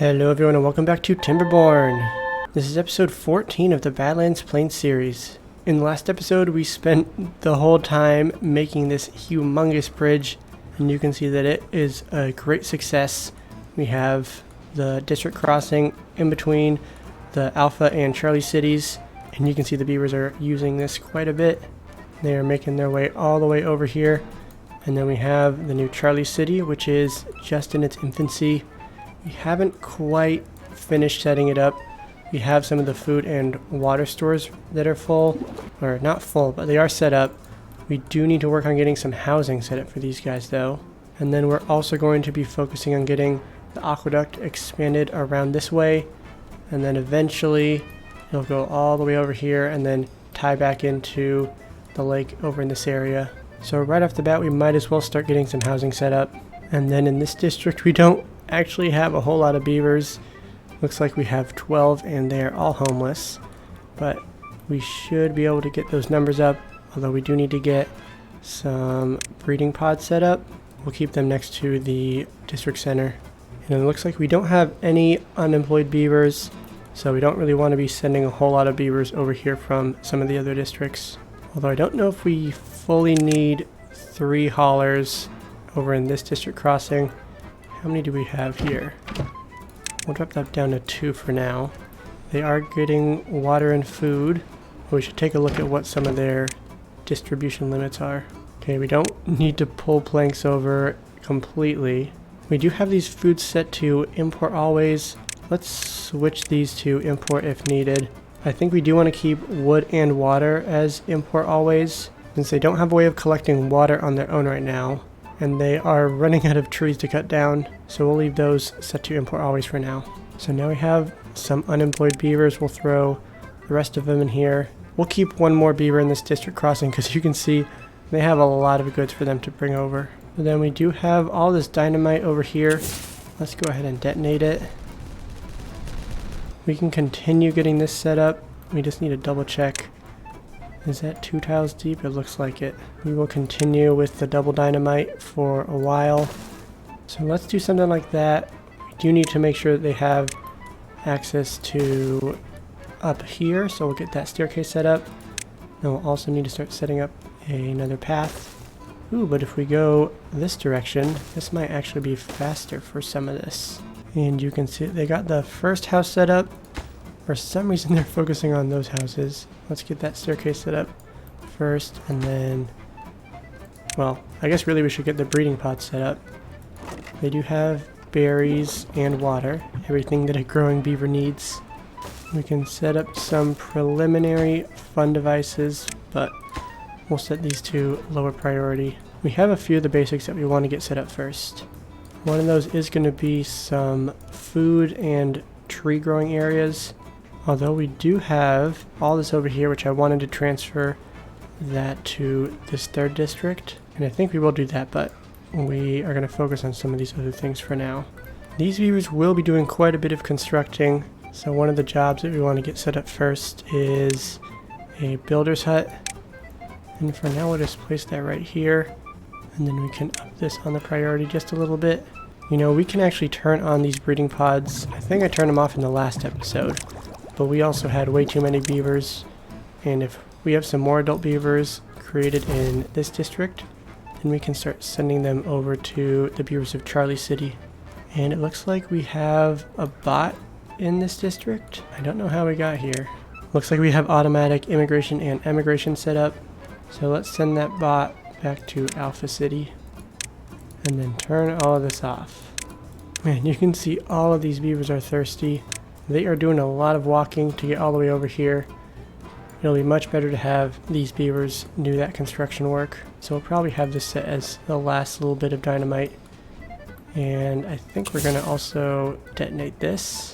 Hello everyone and welcome back to Timberborn. This is episode 14 of the Badlands Plains series. In the last episode we spent the whole time making this humongous bridge, and you can see that it is a great success. We have the district crossing in between the Alpha and Charlie cities, and you can see the beavers are using this quite a bit. They are making their way all the way over here, and then we have the new Charlie city, which is just in its infancy. We haven't quite finished setting it up. We have some of the food and water stores that are full, or not full, but they are set up. We do need to work on getting some housing set up for these guys though. And then we're also going to be focusing on getting the aqueduct expanded around this way, and then eventually it'll go all the way over here and then tie back into the lake over in this area. So right off the bat we might as well start getting some housing set up. And then in this district we don't actually have a whole lot of beavers. Looks like we have 12 and they're all homeless, but we should be able to get those numbers up, although we do need to get some breeding pods set up. We'll keep them next to the district center. And it looks like we don't have any unemployed beavers, so we don't really want to be sending a whole lot of beavers over here from some of the other districts. Although I don't know if we fully need 3 haulers over in this district crossing. How many do we have here? We'll drop that down to 2 for now. They are getting water and food. We should take a look at what some of their distribution limits are. Okay, we don't need to pull planks over completely. We do have these foods set to import always. Let's switch these to import if needed. I think we do want to keep wood and water as import always, since they don't have a way of collecting water on their own right now. And they are running out of trees to cut down, so we'll leave those set to import always for now. So now we have some unemployed beavers. We'll throw the rest of them in here. We'll keep one more beaver in this district crossing because you can see they have a lot of goods for them to bring over. But then we do have all this dynamite over here. Let's go ahead and detonate it. We can continue getting this set up. We just need to double check. Is that 2 tiles deep? It looks like it. We will continue with the double dynamite for a while. So let's do something like that. We do need to make sure that they have access to up here, so we'll get that staircase set up. And we'll also need to start setting up another path. Ooh, but if we go this direction, this might actually be faster for some of this. And you can see they got the first house set up. For some reason they're focusing on those houses. Let's get that staircase set up first, and then, well, I guess really we should get the breeding pods set up. They do have berries and water, everything that a growing beaver needs. We can set up some preliminary fun devices, but we'll set these to lower priority. We have a few of the basics that we want to get set up first. One of those is going to be some food and tree growing areas. Although we do have all this over here, which I wanted to transfer that to this 3rd district. And I think we will do that, but we are going to focus on some of these other things for now. These beavers will be doing quite a bit of constructing. So one of the jobs that we want to get set up first is a builder's hut. And for now we'll just place that right here. And then we can up this on the priority just a little bit. You know, we can actually turn on these breeding pods. I think I turned them off in the last episode. But we also had way too many beavers, and if we have some more adult beavers created in this district, then we can start sending them over to the beavers of Charlie City. And it looks like we have a bot in this district. I don't know how we got here. Looks like we have automatic immigration and emigration set up. So let's send that bot back to Alpha City and then turn all of this off. Man, you can see all of these beavers are thirsty. They are doing a lot of walking to get all the way over here. It'll be much better to have these beavers do that construction work. So we'll probably have this set as the last little bit of dynamite. And I think we're going to also detonate this.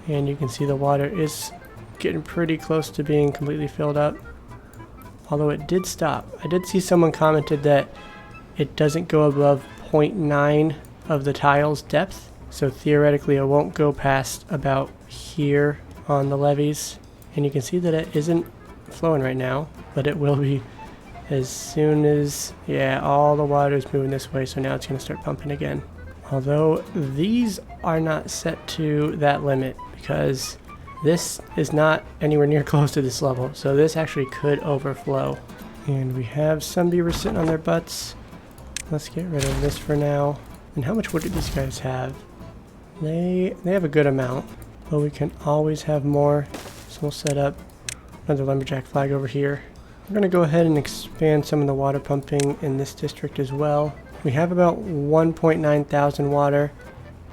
And you can see the water is getting pretty close to being completely filled up. Although it did stop. I did see someone commented that it doesn't go above 0.9 of the tile's depth, so theoretically it won't go past about here on the levees. And you can see that it isn't flowing right now, but it will be as soon as, yeah, all the water is moving this way, so now it's going to start pumping again. Although these are not set to that limit because this is not anywhere near close to this level, so this actually could overflow. And we have some beavers sitting on their butts. Let's get rid of this for now. And how much wood do these guys have? They have a good amount, but we can always have more. So we'll set up another lumberjack flag over here. We're going to go ahead and expand some of the water pumping in this district as well. We have about 1.9 thousand water,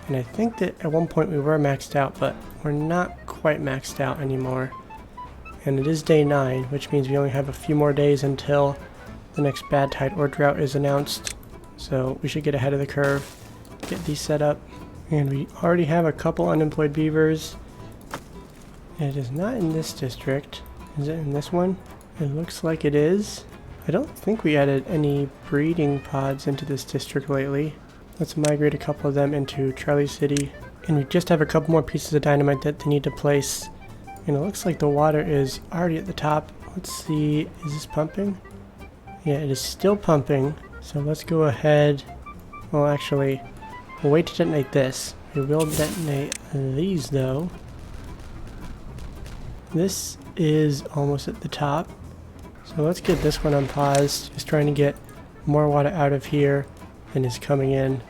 and I think that at one point we were maxed out, but we're not quite maxed out anymore. And it is day 9, which means we only have a few more days until the next bad tide or drought is announced. So we should get ahead of the curve, get these set up. And we already have a couple unemployed beavers. It is not in this district. Is it in this one? It looks like it is. I don't think we added any breeding pods into this district lately. Let's migrate a couple of them into Charlie City. And we just have a couple more pieces of dynamite that they need to place. And it looks like the water is already at the top. Let's see, is this pumping? Yeah, it is still pumping. So let's go ahead. Well, actually, we'll wait to detonate this. We will detonate these though. This is almost at the top. So let's get this one unpaused. Just trying to get more water out of here than is coming in.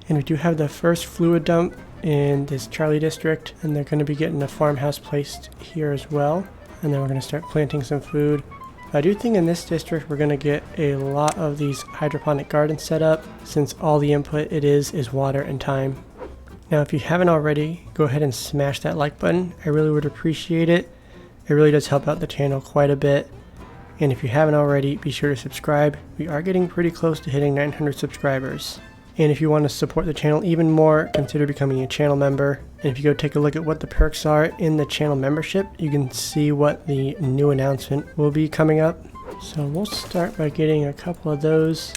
And we do have the first fluid dump in this Charlie district, and they're going to be getting a farmhouse placed here as well. And then we're going to start planting some food. I do think in this district we're going to get a lot of these hydroponic gardens set up, since all the input it is water and time. Now if you haven't already, go ahead and smash that like button. I really would appreciate it. It really does help out the channel quite a bit. And if you haven't already, be sure to subscribe. We are getting pretty close to hitting 900 subscribers. And if you want to support the channel even more, consider becoming a channel member. And if you go take a look at what the perks are in the channel membership, you can see what the new announcement will be coming up. So we'll start by getting a couple of those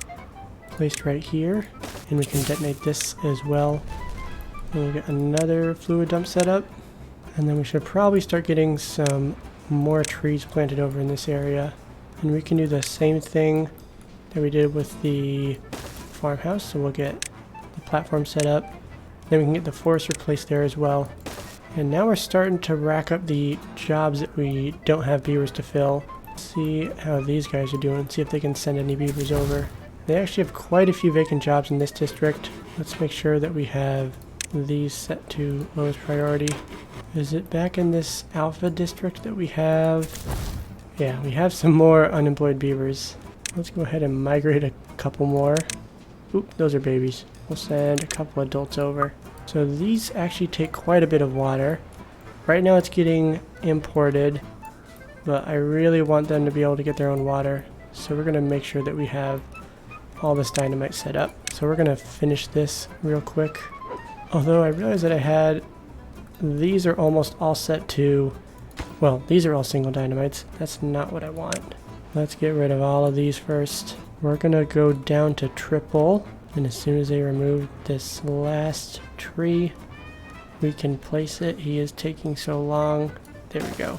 placed right here. And we can detonate this as well. And we'll get another fluid dump set up. And then we should probably start getting some more trees planted over in this area. And we can do the same thing that we did with the farmhouse. So we'll get the platform set up. Then we can get the forester placed there as well. And now we're starting to rack up the jobs that we don't have beavers to fill. See how these guys are doing. See if they can send any beavers over. They actually have quite a few vacant jobs in this district. Let's make sure that we have these set to lowest priority. Is it back in this alpha district that we have? Yeah, we have some more unemployed beavers. Let's go ahead and migrate a couple more. Oop, those are babies. We'll send a couple adults over. So these actually take quite a bit of water. Right now it's getting imported, but I really want them to be able to get their own water. So we're going to make sure that we have all this dynamite set up. So we're going to finish this real quick. Although I realized that I had, these are almost all set to, well, these are all single dynamites. That's not what I want. Let's get rid of all of these first. We're going to go down to triple. And as soon as they remove this last tree, we can place it. He is taking so long. There we go.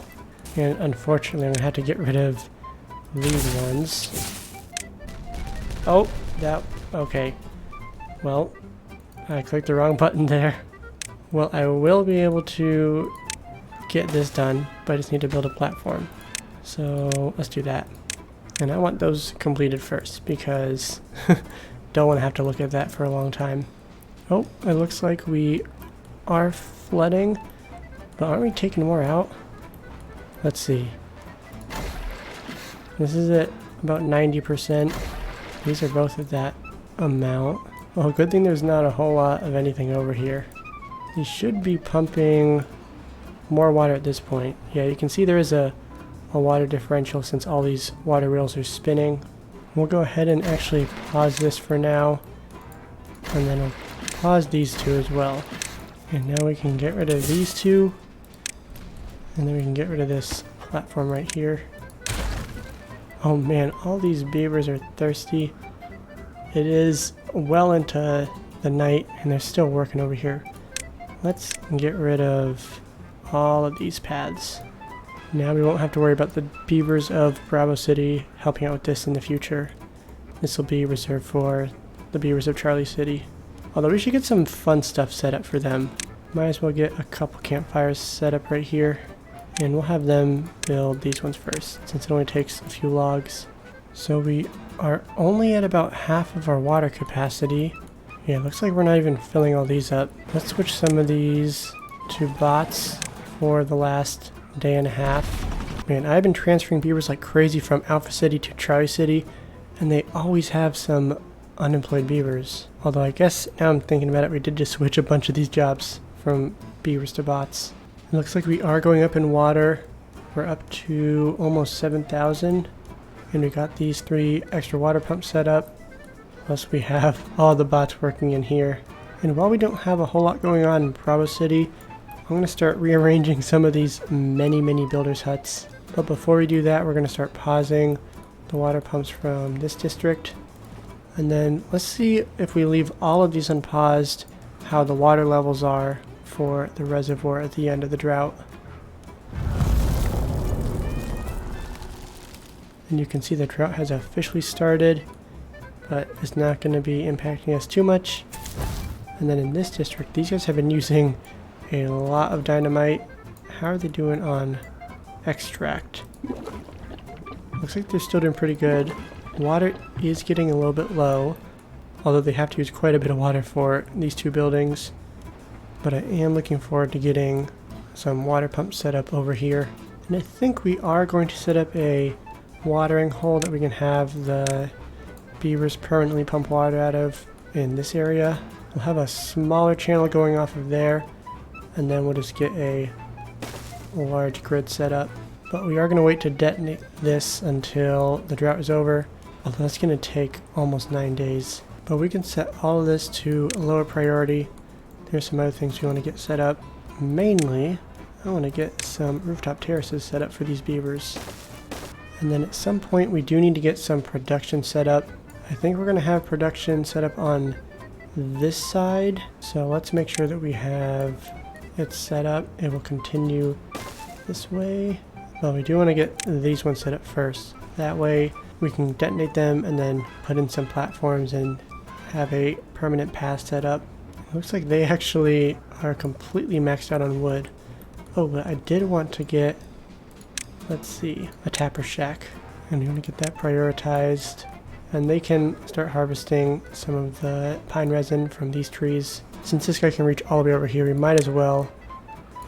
And unfortunately, I'm going to have to get rid of these ones. Oh, okay. Well, I clicked the wrong button there. Well, I will be able to get this done, but I just need to build a platform. So let's do that. And I want those completed first because don't want to have to look at that for a long time. Oh, it looks like we are flooding, but aren't we taking more out? Let's see. This is at about 90%. These are both at that amount. Well, good thing there's not a whole lot of anything over here. These should be pumping more water at this point. Yeah, you can see there is a water differential since all these water wheels are spinning. We'll go ahead and actually pause this for now. And then we'll pause these two as well. And now we can get rid of these two. And then we can get rid of this platform right here. Oh man, all these beavers are thirsty. It is well into the night and they're still working over here. Let's get rid of all of these paths. Now we won't have to worry about the beavers of Bravo City helping out with this in the future. This will be reserved for the beavers of Charlie City. Although we should get some fun stuff set up for them. Might as well get a couple campfires set up right here. And we'll have them build these ones first, since it only takes a few logs. So we are only at about half of our water capacity. Yeah, looks like we're not even filling all these up. Let's switch some of these to bots for the last day and a half. Man, I've been transferring beavers like crazy from Alpha City to Charlie City, and they always have some unemployed beavers. Although I guess now I'm thinking about it, we did just switch a bunch of these jobs from beavers to bots. It looks like we are going up in water. We're up to almost 7,000, and we got these 3 extra water pumps set up. Plus we have all the bots working in here. And while we don't have a whole lot going on in Bravo City, I'm going to start rearranging some of these many builders' huts. But before we do that, we're going to start pausing the water pumps from this district. And then let's see if we leave all of these unpaused, how the water levels are for the reservoir at the end of the drought. And you can see the drought has officially started, but it's not going to be impacting us too much. And then in this district, these guys have been using a lot of dynamite. How are they doing on extract? Looks like they're still doing pretty good. Water is getting a little bit low, although they have to use quite a bit of water for these 2 buildings. But I am looking forward to getting some water pumps set up over here. And I think we are going to set up a watering hole that we can have the beavers permanently pump water out of in this area. We'll have a smaller channel going off of there, and then we'll just get a large grid set up. But we are going to wait to detonate this until the drought is over, although that's going to take almost 9 days. But we can set all of this to a lower priority. There's some other things we want to get set up. Mainly, I want to get some rooftop terraces set up for these beavers. And then at some point we do need to get some production set up. I think we're going to have production set up on this side. So let's make sure that we have it set up. It will continue this way. Well, we do want to get these ones set up first. That way we can detonate them and then put in some platforms and have a permanent path set up. It looks like they actually are completely maxed out on wood. Oh, but I did want to get, let's see, a tapper shack. And we want to get that prioritized. And they can start harvesting some of the pine resin from these trees. Since this guy can reach all the way over here, we might as well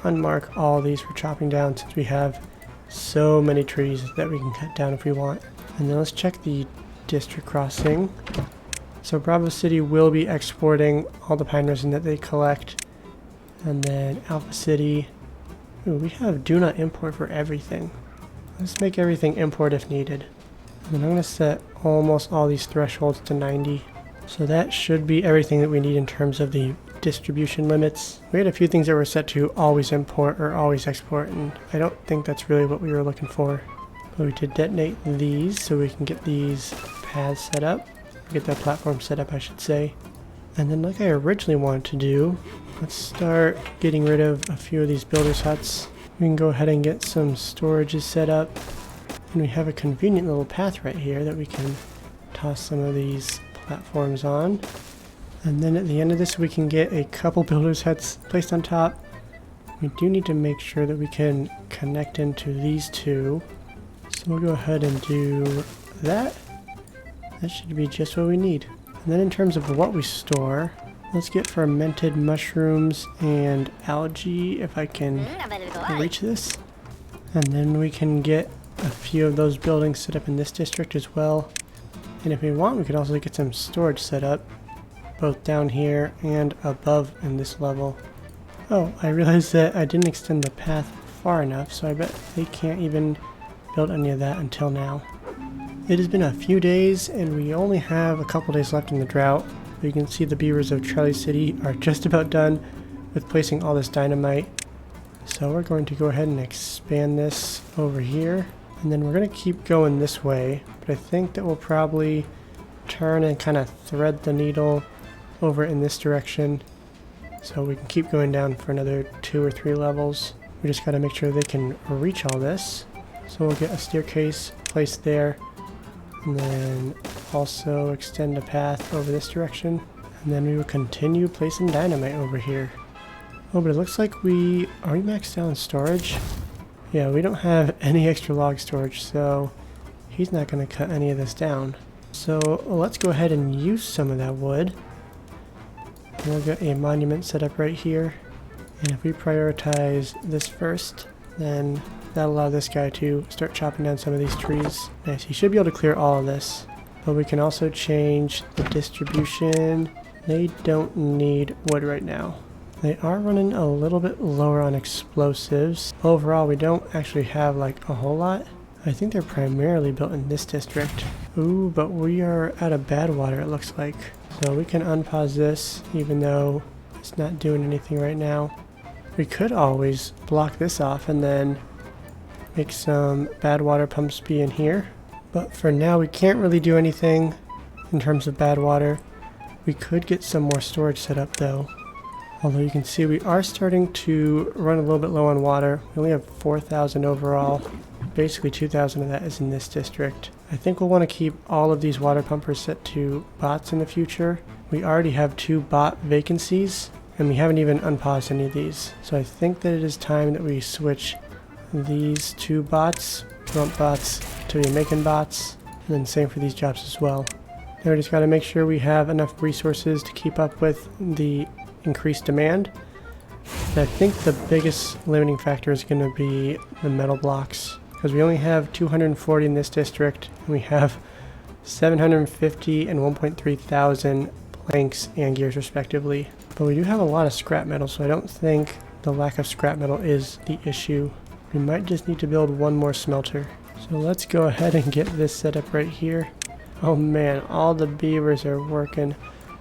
unmark all these for chopping down, since we have so many trees that we can cut down if we want. And then let's check the district crossing. So Bravo City will be exporting all the pine resin that they collect. And then Alpha City, ooh, we have do not import for everything. Let's make everything import if needed. And then I'm going to set almost all these thresholds to 90. So that should be everything that we need in terms of the distribution limits. We had a few things that were set to always import or always export, and I don't think that's really what we were looking for. But we did detonate these so we can get these paths set up. Get that platform set up, I should say. And then like I originally wanted to do, let's start getting rid of a few of these builders' huts. We can go ahead and get some storages set up. And we have a convenient little path right here that we can toss some of these platforms on. And then at the end of this we can get a couple builders' huts placed on top. We do need to make sure that we can connect into these 2. So we'll go ahead and do that. That should be just what we need. And then in terms of what we store, let's get fermented mushrooms and algae if I can reach this. And then we can get a few of those buildings set up in this district as well. And if we want, we could also get some storage set up, both down here and above in this level. Oh, I realized that I didn't extend the path far enough, so I bet they can't even build any of that until now. It has been a few days, and we only have a couple days left in the drought. You can see the beavers of Charlie City are just about done with placing all this dynamite. So we're going to go ahead and expand this over here. And then we're going to keep going this way, but I think that we'll probably turn and kind of thread the needle over in this direction, so we can keep going down for another 2 or 3 levels. We just got to make sure they can reach all this. So we'll get a staircase placed there, and then also extend a path over this direction. And then we will continue placing dynamite over here. Oh, but it looks like are we maxed out on storage? Yeah, we don't have any extra log storage, so he's not going to cut any of this down. So let's go ahead and use some of that wood. And we'll get a monument set up right here. And if we prioritize this first, then that'll allow this guy to start chopping down some of these trees. Nice, he should be able to clear all of this. But we can also change the distribution. They don't need wood right now. They are running a little bit lower on explosives. Overall, we don't actually have like a whole lot. I think they're primarily built in this district. Ooh, but we are out of bad water, it looks like. So we can unpause this, even though it's not doing anything right now. We could always block this off and then make some bad water pumps be in here. But for now, we can't really do anything in terms of bad water. We could get some more storage set up though. Although you can see we are starting to run a little bit low on water. We only have 4,000 overall. Basically 2,000 of that is in this district. I think we'll want to keep all of these water pumpers set to bots in the future. We already have 2 bot vacancies, and we haven't even unpaused any of these. So I think that it is time that we switch these 2 bots, rump bots, to be making bots, and then same for these jobs as well. Now we just got to make sure we have enough resources to keep up with the increased demand. And I think the biggest limiting factor is going to be the metal blocks, because we only have 240 in this district, and we have 750 and 1.3 thousand planks and gears respectively. But we do have a lot of scrap metal, so I don't think the lack of scrap metal is the issue. We might just need to build one more smelter. So let's go ahead and get this set up right here. Oh man, all the beavers are working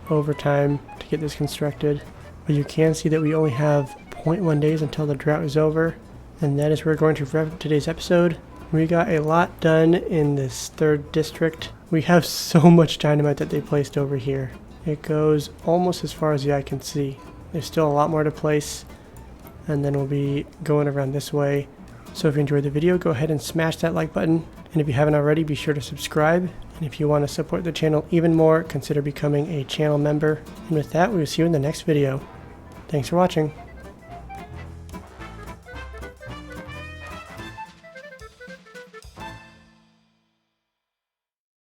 overtime to get this constructed. But you can see that we only have 0.1 days until the drought is over. And that is where we're going to wrap up today's episode. We got a lot done in this 3rd district. We have so much dynamite that they placed over here. It goes almost as far as the eye can see. There's still a lot more to place. And then we'll be going around this way. So if you enjoyed the video, go ahead and smash that like button. And if you haven't already, be sure to subscribe. And if you want to support the channel even more, consider becoming a channel member. And with that, we will see you in the next video. Thanks for watching.